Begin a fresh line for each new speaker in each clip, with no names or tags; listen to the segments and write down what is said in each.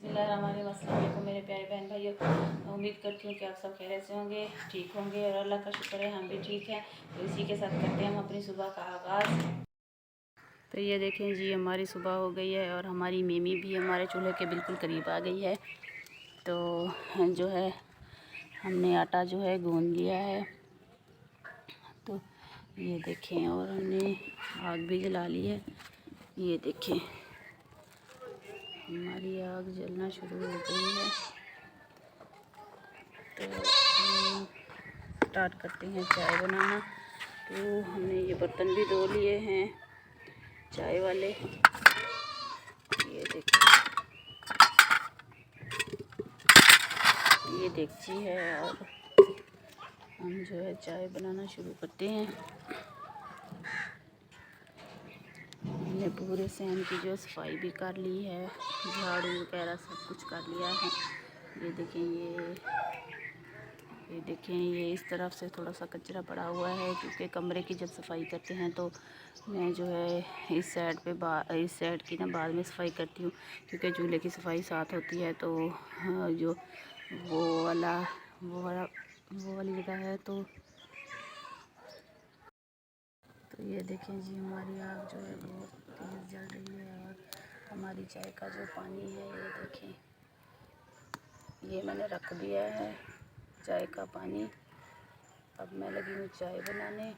बिस्मिल्लाहिर्रहमानिर्रहीम। मेरे प्यारे बहन भाइयों, उम्मीद करती हूँ कि आप सब खैरियत से होंगे, ठीक होंगे और अल्लाह का शुक्र है हम भी ठीक हैं। तो इसी के साथ करते हैं हम अपनी सुबह का आगाज़। तो ये देखें जी, हमारी सुबह हो गई है और हमारी मेमी भी हमारे चूल्हे के बिल्कुल करीब आ गई है। तो जो है हमने आटा जो है गूंद लिया है। तो ये देखें, और हमने आग भी जला ली है। ये देखें, हमारी आग जलना शुरू हो गई है। तो हम स्टार्ट करते हैं चाय बनाना। तो हमने ये बर्तन भी धो लिए हैं चाय वाले। ये देखिए, ये देगची है और हम जो है चाय बनाना शुरू करते हैं। हमने पूरे सहन की जो सफाई भी कर ली है, झाड़ू वगैरह सब कुछ कर लिया है। ये देखें, ये देखें, ये इस तरफ से थोड़ा सा कचरा पड़ा हुआ है, क्योंकि कमरे की जब सफाई करते हैं तो मैं जो है इस साइड पे इस साइड की ना बाद में सफाई करती हूँ, क्योंकि चूल्हे की सफाई साथ होती है। तो जो वो वाली जगह है। तो ये देखें जी, हमारी आग जो है बहुत तेज़ जल रही है। और हमारी चाय का जो पानी है, ये देखें, ये मैंने रख दिया है चाय का पानी। अब मैं लगी हूँ चाय बनाने।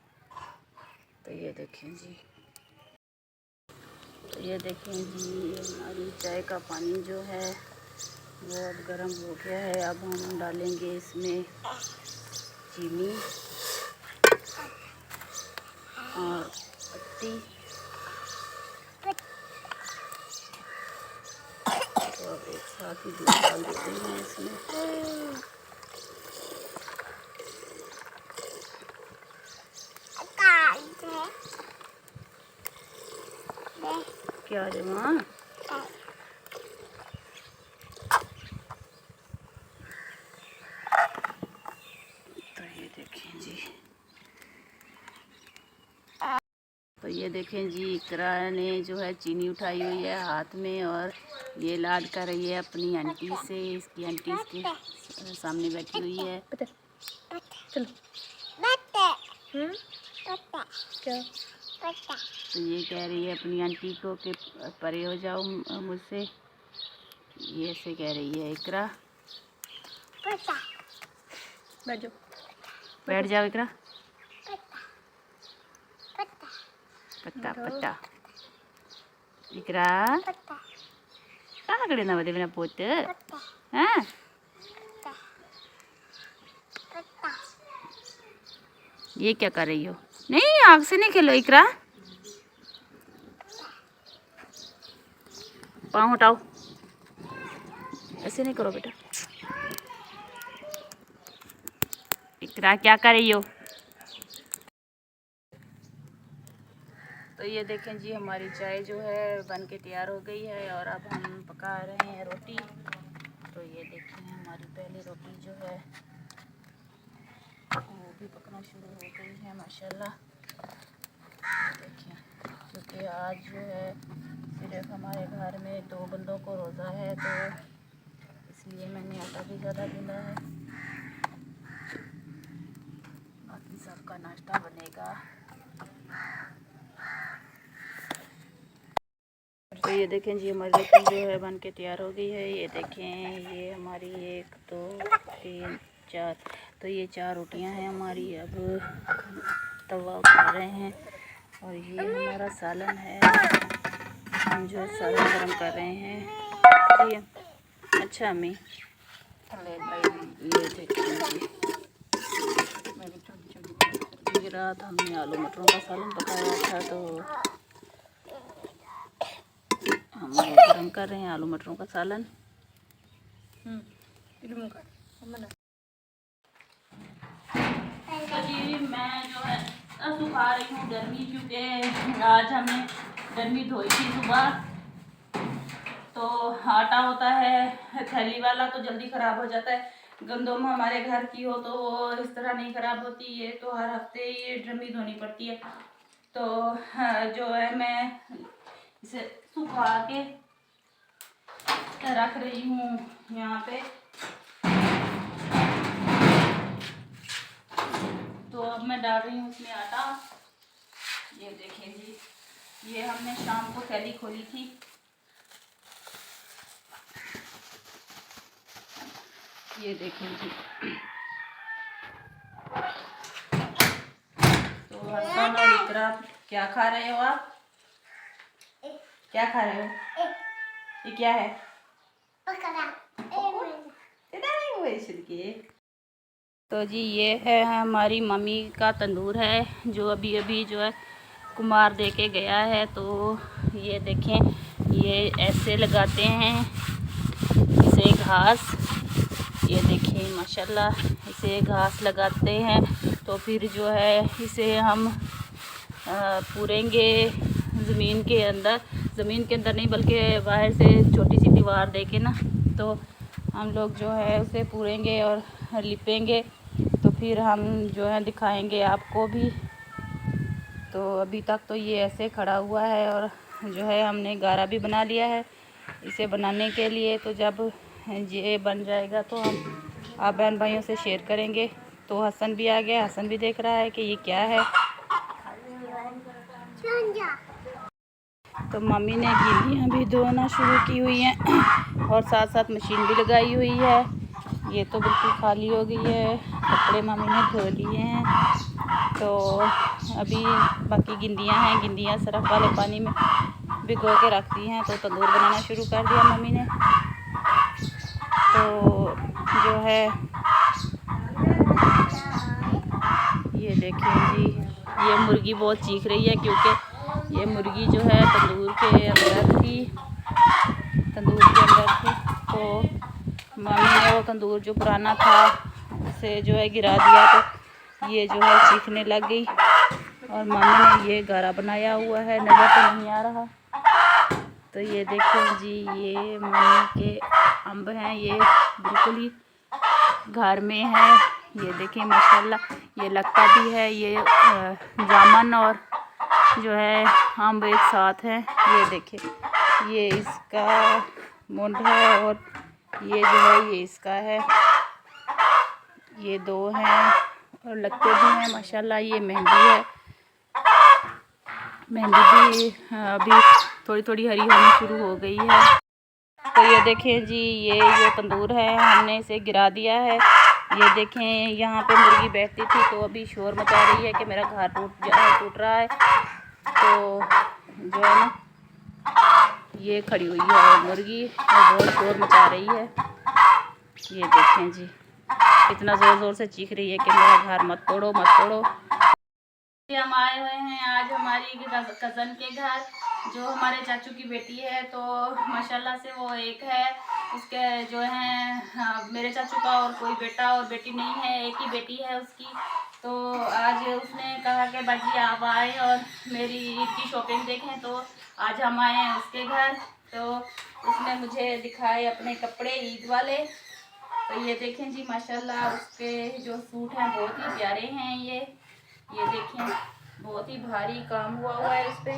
तो ये देखें जी, तो ये देखें जी, हमारी चाय का पानी जो है वो अब गर्म हो गया है। अब हम डालेंगे इसमें चीनी और पत्ती। तो अब एक साथ ही दूध डाल देते हैं इसमें। क्या रे माँ? तो ये देखें जी, तो ये देखें जी, इकरा ने जो है चीनी उठाई हुई है हाथ में और ये लाड कर रही है अपनी आंटी से। इसकी आंटी इसके सामने बैठी हुई है। चलो क्या? तो ये कह रही है अपनी आंटी को कि परे हो जाओ मुझसे, ये ऐसे कह रही है। इकरा बैठ जाओ इकरा। पत्ता पत्ता इकरा कहाँ खड़े ना बदे बिना पोत। हाँ, ये क्या कर रही हो? नहीं, आग से नहीं खेलो इकरा, पाँव हटाओ, ऐसे नहीं करो बेटा। इकरा क्या कर रही हो? तो ये देखें जी, हमारी चाय जो है बन के तैयार हो गई है और अब हम पका रहे हैं रोटी। तो ये देखें, हमारी पहली रोटी जो है वो भी पकना शुरू हो गई है माशाल्लाह। देखिए, क्योंकि आज जो है सिर्फ हमारे घर में 2 बंदों को रोज़ा है, तो इसलिए मैंने आटा भी ज़्यादा गूंदा है। बाकी सबका नाश्ता बनेगा। तो ये देखें जी, हमारी रोटी जो है बन के तैयार हो गई है। ये देखें, ये हमारी 1 2 3 4, तो ये 4 रोटियां हैं हमारी। अब तवा उतार रहे हैं और ये हमारा सालन है। हम जो सालन गरम कर रहे हैं जी। अच्छा अम्मी, ये देखें जी, रात हमने आलू मटरों का सालन पकाया था, तो हम गरम कर रहे हैं आलू मटरों का सालन। तो जी, मैं जो है सुखा रही हूँ गर्मी, क्योंकि आज हमने गर्मी धोई थी सुबह। तो आटा होता है थैली वाला, तो जल्दी ख़राब हो जाता है। गंदम हमारे घर की हो तो वो इस तरह नहीं ख़राब होती है, तो हर हफ्ते ये ड्रमी धोनी पड़ती है। तो जो है मैं इसे सुखा के रख रही हूँ यहाँ पे। तो अब मैं डाल रही हूँ उसमें आटा। ये देखें जी, ये हमने शाम को थैली खोली थी। ये देखें जी। तो हसन और इकरा क्या खा रहे हो आप? क्या खा रहे हो? ये क्या है? तो जी ये है हमारी मम्मी का तंदूर है, जो अभी अभी जो है कुमार दे के गया है। तो ये देखें, ये ऐसे लगाते हैं इसे घास। ये देखें माशाल्लाह, इसे घास लगाते हैं तो फिर जो है इसे हम पूरेंगे ज़मीन के अंदर नहीं बल्कि बाहर से छोटी सी दीवार दे के ना, तो हम लोग जो है उसे पूरेंगे और लिपेंगे। तो फिर हम जो है दिखाएंगे आपको भी। तो अभी तक तो ये ऐसे खड़ा हुआ है और जो है हमने गारा भी बना लिया है इसे बनाने के लिए। तो जब ये बन जाएगा तो हम आप बहन भाइयों से शेयर करेंगे। तो हसन भी आ गया, हसन भी देख रहा है कि ये क्या है। तो मम्मी ने गिल्लियाँ भी धोना शुरू की हुई हैं और साथ साथ मशीन भी लगाई हुई है। ये तो बिल्कुल खाली हो गई है, कपड़े मम्मी ने धो लिए हैं। तो अभी बाकी गिंदियाँ हैं, गिंदियाँ सरफ वाले पानी में भिगो के रख दी हैं। तो तंदूर बनाना शुरू कर दिया मम्मी ने। तो जो है ये देखिए जी, ये मुर्गी बहुत चीख रही है क्योंकि ये मुर्गी जो है तंदूर के अंदर थी। तो मम्मी ने वो तंदूर जो पुराना था उसे जो है गिरा दिया, तो ये जो है चीखने लग गई। और मम्मी ने ये गारा बनाया हुआ है, नज़र तो नहीं आ रहा। तो ये देखें जी, ये मम्मी के अम्ब हैं, ये बिल्कुल ही घर में है। ये देखें माशाल्लाह, ये लगता भी है ये जामुन और जो है अम्ब एक साथ हैं। ये देखें, ये इसका मुंड है और ये जो है ये इसका है। ये दो हैं और लगते भी हैं माशाल्लाह। ये मेहंदी है, मेहंदी भी अभी थोड़ी थोड़ी हरी होनी शुरू हो गई है। तो ये देखें जी, ये जो तंदूर है हमने इसे गिरा दिया है। ये देखें, यहाँ पे मुर्गी बैठती थी तो अभी शोर मचा रही है कि मेरा घर टूट रहा है। तो जो है ना, ये खड़ी हुई है मुर्गी और बहुत शोर मचा रही है। ये देखें जी, इतना ज़ोर ज़ोर से चीख रही है कि मेरा घर मत तोड़ो मत तोड़ो। हम आए हुए हैं आज हमारी कज़न के घर, जो हमारे चाचू की बेटी है। तो माशाल्लाह से वो एक है, उसके जो है मेरे चाचू का और कोई बेटा और बेटी नहीं है, एक ही बेटी है उसकी। तो आज उसने कहा कि बाजी आप आए और मेरी ईद की शॉपिंग देखें। तो आज हम आए हैं उसके घर। तो उसने मुझे दिखाए अपने कपड़े ईद वाले। तो ये देखें जी माशाल्लाह, उसके जो सूट हैं बहुत ही प्यारे हैं। ये देखें, बहुत ही भारी काम हुआ हुआ है इस पे।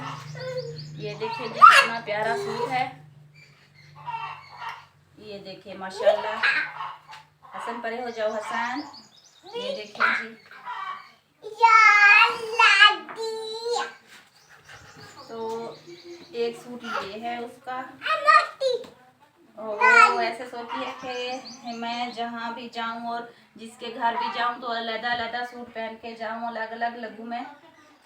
ये देखें जी कितना प्यारा सूट है। ये देखें माशाल्लाह। हसन परे हो जाओ हसन। ये देखें जी, तो एक सूट ये है उसका। और वो ऐसे सोचती है कि मैं जहाँ भी जाऊँ और जिसके घर भी जाऊँ तो अलग-अलग सूट पहन के जाऊँ, अलग अलग लगूँ मैं।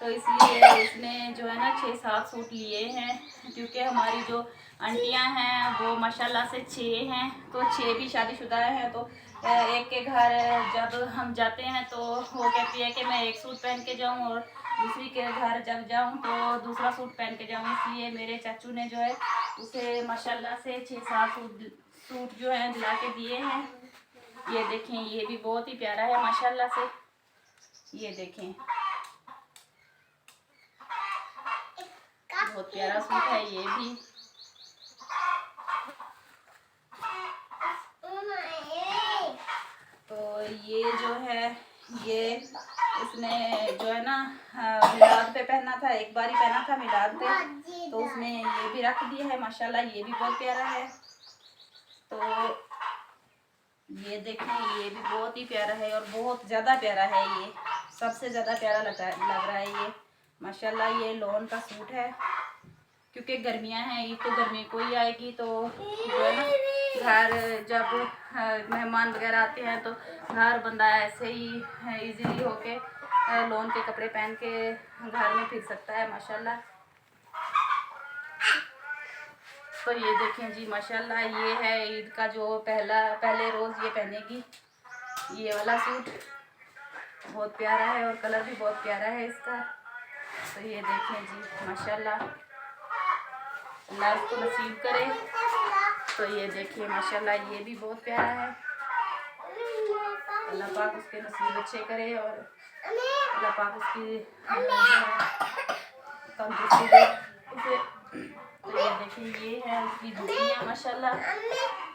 तो इसलिए उसने जो है ना 6-7 सूट लिए हैं, क्योंकि हमारी जो आंटियां हैं वो माशाल्लाह से 6 हैं। तो 6 भी शादीशुदा हैं। तो एक के घर जब हम जाते हैं तो वो कहती है कि मैं एक सूट पहन के जाऊं और दूसरी के घर जब जाऊं तो दूसरा सूट पहन के जाऊं। इसलिए मेरे चाचू ने जो है उसे माशाल्लाह से 6-7 सूट जो है दिला के दिए हैं। ये देखें, ये भी बहुत ही प्यारा है माशाल्लाह से। ये देखें, बहुत प्यारा सूट है ये भी। तो ये जो है ये उसने जो है ना मिलाद पे पहना था, एक बार ही पहना था मिलाद पे। तो उसने ये भी रख दिया है माशाल्लाह, ये भी बहुत प्यारा है। ये देखें, ये भी बहुत ही प्यारा है और बहुत ज़्यादा प्यारा है। ये सबसे ज़्यादा प्यारा लग रहा है ये माशाल्लाह। ये लॉन का सूट है, क्योंकि गर्मियां हैं, ईद तो गर्मी को ही आएगी, तो जो है ना घर जब मेहमान वगैरह आते हैं तो घर बंदा ऐसे ही इजीली होके लॉन के कपड़े पहन के घर में फिर सकता है माशाल्लाह। तो ये देखें जी माशाल्लाह, ये है ईद का जो पहले रोज़ ये पहनेगी, ये वाला सूट बहुत प्यारा है और कलर भी बहुत प्यारा है इसका। तो ये देखें जी माशाल्लाह, अल्लाह इसको नसीब करे। तो ये देखिए माशाल्लाह, ये भी बहुत प्यारा है। अल्लाह पाक उसके नसीब अच्छे करे और अल्लाह पाक उसकी तंदुरुस्ती दे उसे। तो ये देखिए, ये है उसकी जुतियाँ माशाल्लाह।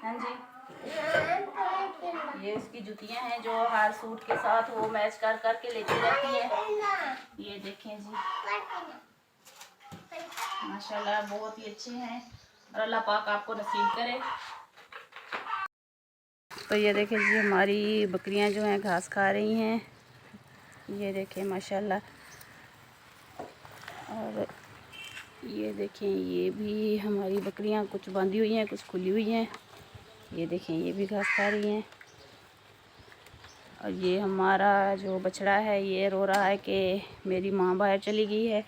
हाँ जी, ये उसकी जुतियाँ हैं जो हर सूट के साथ वो मैच कर करके लेती रहती है। ये देखें जी माशाल्लाह, बहुत ही अच्छे हैं और अल्लाह पाक आपको नसीब करे। तो ये देखें जी, हमारी बकरियां जो हैं घास खा रही हैं, ये देखें माशाल्लाह। और ये देखें, ये भी हमारी बकरियां कुछ बांधी हुई हैं, कुछ खुली हुई हैं। ये देखें, ये भी घास खा रही हैं। और ये हमारा जो बछड़ा है ये रो रहा है कि मेरी माँ बाहर चली गई है।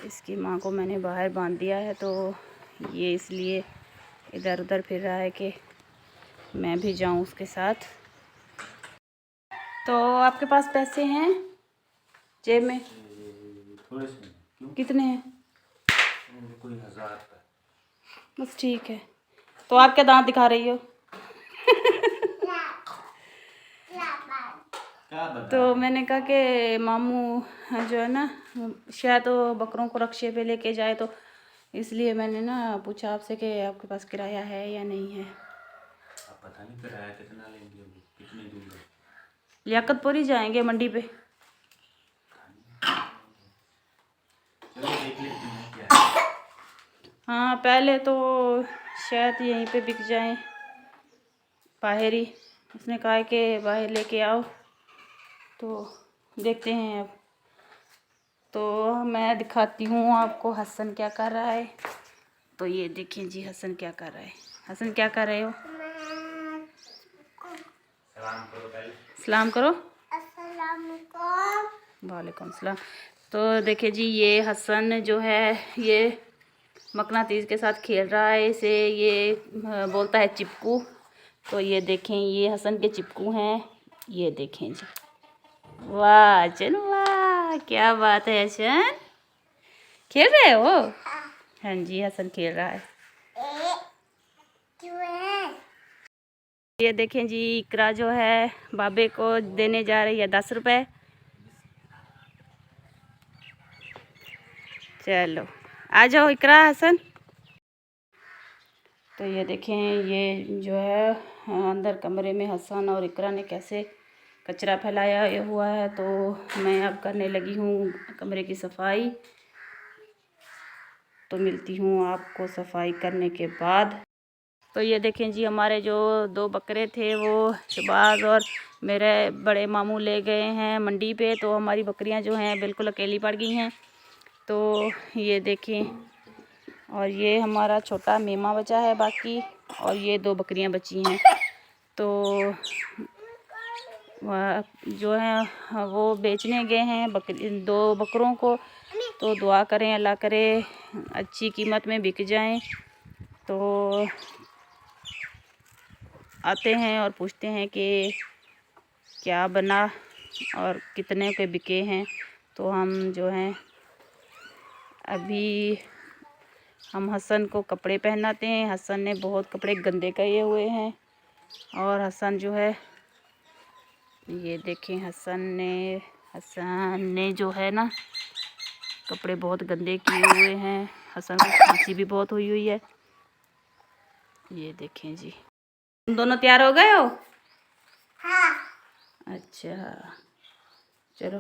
इसकी माँ को मैंने बाहर बांध दिया है, तो ये इसलिए इधर उधर फिर रहा है कि मैं भी जाऊं उसके साथ। तो आपके पास पैसे हैं जेब में?
थोड़े से। क्यों?
कितने हैं?
कोई 1000 रुपये।
बस ठीक है। तो आप क्या दांत दिखा रही हो? तो मैंने कहा कि मामू जो है ना, शायद तो बकरों को रक्शे पे लेके जाए, तो इसलिए मैंने ना पूछा आपसे कि आपके पास किराया है या नहीं है।
अब पता नहीं किराया कितना लेंगे, कितने दूर है।
लियाकतपुर ही जाएंगे, मंडी पे।
चलो देख लेते हैं क्या है।
हाँ, पहले तो शायद यहीं पे बिक जाएं, बाहर ही। उसने कहा है कि बाहर लेके आओ, तो देखते हैं अब। तो मैं दिखाती हूँ आपको हसन क्या कर रहा है। तो ये देखें जी, हसन क्या कर रहा है। हसन क्या कर रहे हो?
सलाम करो पहले।
सलाम करो। वालेकुम सलाम। तो देखिए जी, ये हसन जो है ये मकनातीस के साथ खेल रहा है। इसे ये बोलता है चिपकू। तो ये देखें, ये हसन के चिपकू हैं। ये देखें जी, वाह चल वाह, क्या बात है हसन, खेल रहे हो? हाँ जी, हसन खेल रहा है। ये देखें जी, इकरा जो है बाबे को देने जा रही है 10 रुपए। चलो आ जाओ इकरा, हसन। तो ये देखें, ये जो है अंदर कमरे में हसन और इकरा ने कैसे कचरा फैलाया हुआ है। तो मैं अब करने लगी हूँ कमरे की सफाई। तो मिलती हूँ आपको सफाई करने के बाद। तो ये देखें जी, हमारे जो 2 बकरे थे वो शहबाज और मेरे बड़े मामू ले गए हैं मंडी पे। तो हमारी बकरियां जो हैं बिल्कुल अकेली पड़ गई हैं। तो ये देखें, और ये हमारा छोटा मेमा बचा है बाकी, और ये 2 बकरियां बची हैं। तो जो है वो बेचने गए हैं 2 बकरों को। तो दुआ करें, अल्लाह करे अच्छी कीमत में बिक जाएं। तो आते हैं और पूछते हैं कि क्या बना और कितने के बिके हैं। तो हम जो हैं अभी हम हसन को कपड़े पहनाते हैं। हसन ने बहुत कपड़े गंदे किए हुए हैं, और हसन जो है, ये देखें, हसन ने जो है ना कपड़े बहुत गंदे किए हुए हैं। हसन को खांसी भी बहुत हुई है। ये देखें जी, तुम दोनों तैयार हो गए हो? हाँ। अच्छा चलो।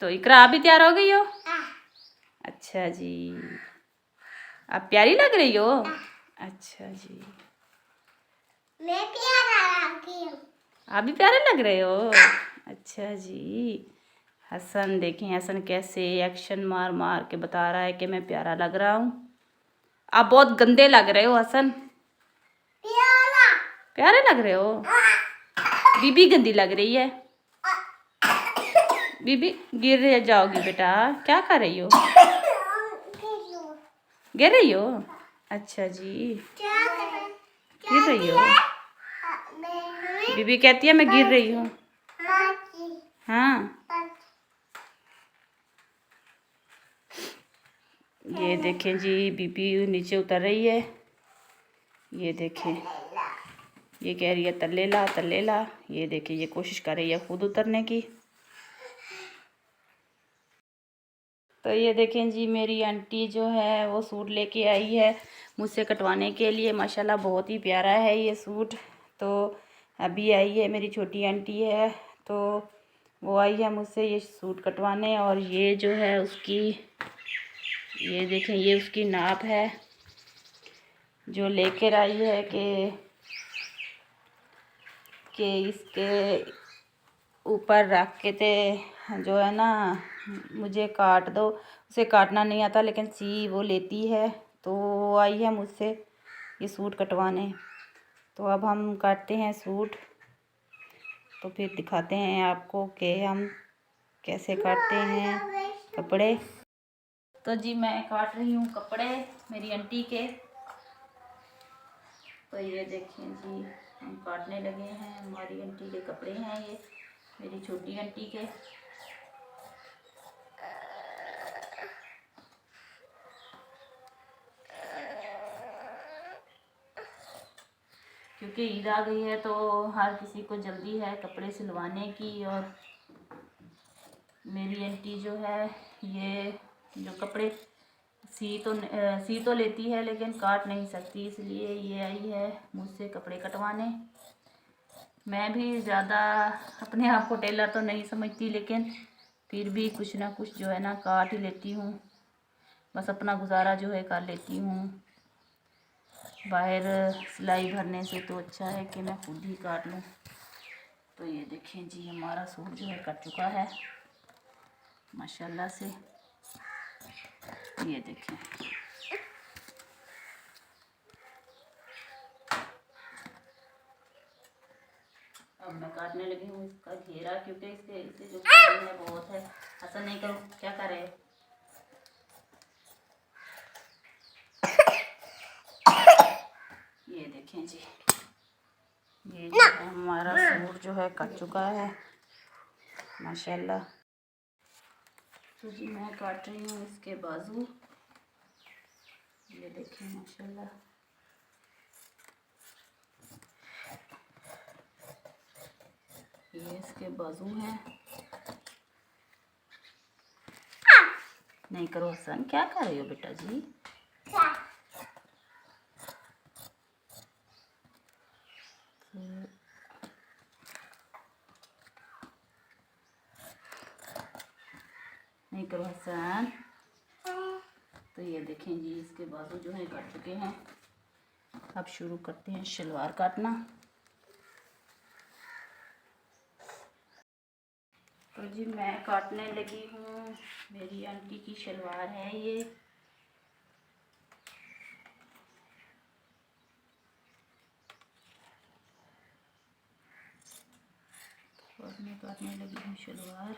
तो इकरा आप भी तैयार हो गई हो? हाँ। अच्छा जी, आप प्यारी लग रही हो। अच्छा जी।
मैं प्यारा लगती हूँ।
आप भी प्यारे लग रहे हो। अच्छा जी। हसन देखें, हसन कैसे एक्शन मार मार के बता रहा है कि मैं प्यारा लग रहा हूँ। आप बहुत गंदे लग रहे हो हसन।
प्यारा।
प्यारे लग रहे हो। बीबी गंदी लग रही है। बीबी गिर जाओगी बेटा, क्या कर रही हो? गिर रही हो। अच्छा जी, गिर रही हो। बीबी कहती है मैं गिर रही हूँ। हाँ, ये देखें जी, बीबी नीचे उतर रही है। ये देखें, ये कह रही है तल्ले ला तल्ले ला। ये देखें, ये कोशिश कर रही है खुद उतरने की। तो ये देखें जी, मेरी आंटी जो है वो सूट लेके आई है मुझसे कटवाने के लिए। माशाल्लाह बहुत ही प्यारा है ये सूट। तो अभी आई है, मेरी छोटी आंटी है, तो वो आई है मुझसे ये सूट कटवाने। और ये जो है उसकी, ये देखें, ये उसकी नाप है जो लेकर आई है कि इसके ऊपर रख के ते जो है ना मुझे काट दो। उसे काटना नहीं आता लेकिन सी वो लेती है। तो वो आई है मुझसे ये सूट कटवाने। तो अब हम काटते हैं सूट, तो फिर दिखाते हैं आपको कि हम कैसे काटते हैं कपड़े। तो जी मैं काट रही हूँ कपड़े मेरी आंटी के। तो ये देखिए जी, हम काटने लगे हैं। हमारी आंटी के कपड़े हैं ये, मेरी छोटी आंटी के। क्योंकि ईद आ गई है तो हर किसी को जल्दी है कपड़े सिलवाने की। और मेरी आंटी जो है ये जो कपड़े सी तो लेती है लेकिन काट नहीं सकती, इसलिए ये आई है मुझसे कपड़े कटवाने। मैं भी ज़्यादा अपने आप को टेलर तो नहीं समझती, लेकिन फिर भी कुछ ना कुछ जो है ना काट ही लेती हूँ। बस अपना गुजारा जो है कर लेती हूँ। बाहर सिलाई भरने से तो अच्छा है कि मैं खुद ही काट लूँ। तो ये देखें जी, हमारा सूट जो है कट चुका है माशाल्लाह से। ये देखें, अब मैं काटने लगी हूँ इसका घेरा, क्योंकि इससे जो पानी है बहुत है। ऐसा नहीं करो, क्या कर रहे हो? ये देखें जी, ये जो है हमारा सूट जो है कट चुका है माशाल्लाह। तो जी मैं काट रही हूँ इसके बाजू। ये देखें माशाल्लाह, ये इसके बाजू हैं। नहीं करो हसन, क्या कर रही हो बेटा जी? नहीं करो हसन। तो ये देखें जी, इसके बाजू जो है कट चुके हैं। अब शुरू करते हैं शलवार काटना। तो जी मैं काटने लगी हूँ, मेरी आंटी की शलवार है ये। और मैं काटने लगी हूँ शलवार।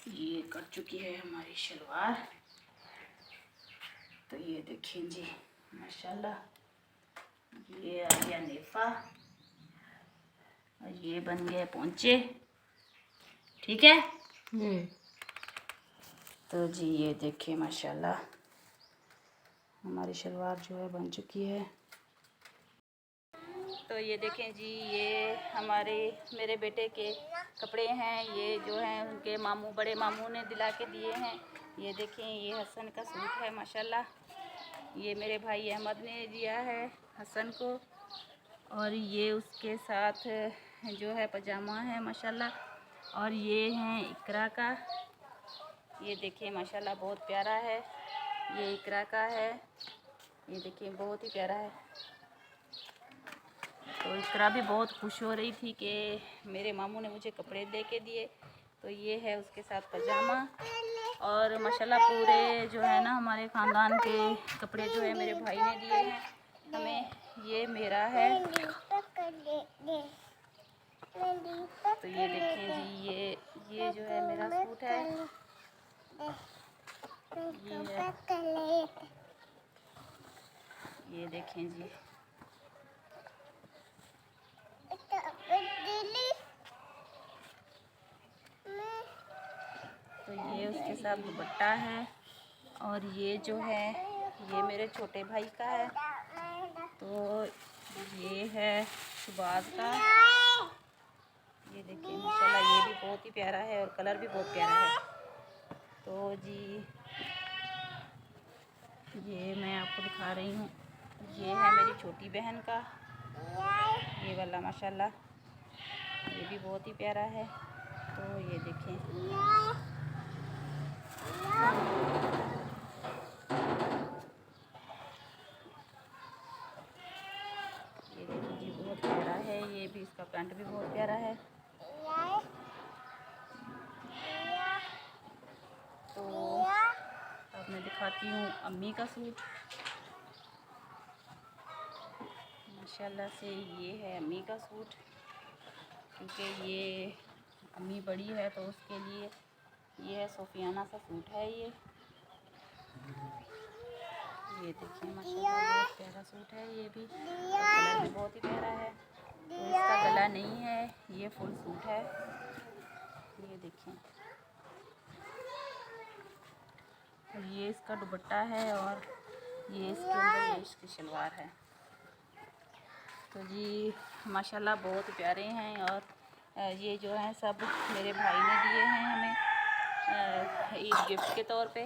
ये कट चुकी है हमारी शलवार। तो ये देखें जी माशाल्लाह, ये आ गया नेफा और ये बन गए पोंचे। ठीक है। तो जी ये देखिए माशाल्लाह, हमारी शलवार जो है बन चुकी है। तो ये देखें जी, ये मेरे बेटे के कपड़े हैं। ये जो हैं उनके मामू, बड़े मामू ने दिला के दिए हैं। ये देखें, ये हसन का सूट है माशाल्लाह। ये मेरे भाई अहमद ने दिया है हसन को। और ये उसके साथ जो है पजामा है माशाल्लाह। और ये है इकरा का, ये देखिए माशाल्लाह बहुत प्यारा है। ये इकरा का है, ये देखिए बहुत ही प्यारा है। तो इकरा भी बहुत खुश हो रही थी कि मेरे मामू ने मुझे कपड़े दे के दिए। तो ये है उसके साथ पजामा। और माशाल्लाह पूरे जो है ना हमारे ख़ानदान के कपड़े जो है मेरे भाई ने दिए हैं हमें। ये मेरा है। तो ये देखें जी, ये जो है मेरा सूट है। ये देखें जी, तो ये उसके साथ दुपट्टा है। और ये जो है ये मेरे छोटे भाई का है। तो ये है शुबाज का। ये देखिए माशाल्लाह ये भी बहुत ही प्यारा है और कलर भी बहुत प्यारा है। तो जी ये मैं आपको दिखा रही हूँ, ये है मेरी छोटी बहन का ये वाला माशाल्लाह, ये भी बहुत ही प्यारा है। तो ये देखें, ये देखिए जी बहुत प्यारा है। ये भी, इसका पैंट भी बहुत प्यारा है। तो अब मैं दिखाती हूँ अम्मी का सूट। माशाल्लाह से ये है अम्मी का सूट, क्योंकि ये अम्मी बड़ी है तो उसके लिए ये है सूफियाना सा सूट है। ये देखिए माशाल्लाह बहुत प्यारा सूट है। ये भी कलर भी बहुत ही प्यारा है। तो इसका गला नहीं है, ये फुल सूट है। ये देखें, और ये इसका दुपट्टा है और ये इसके अंदर ये इसकी शलवार है। तो जी माशाल्लाह बहुत प्यारे हैं। और ये जो हैं सब मेरे भाई ने दिए हैं हमें ईद गिफ्ट के तौर पे।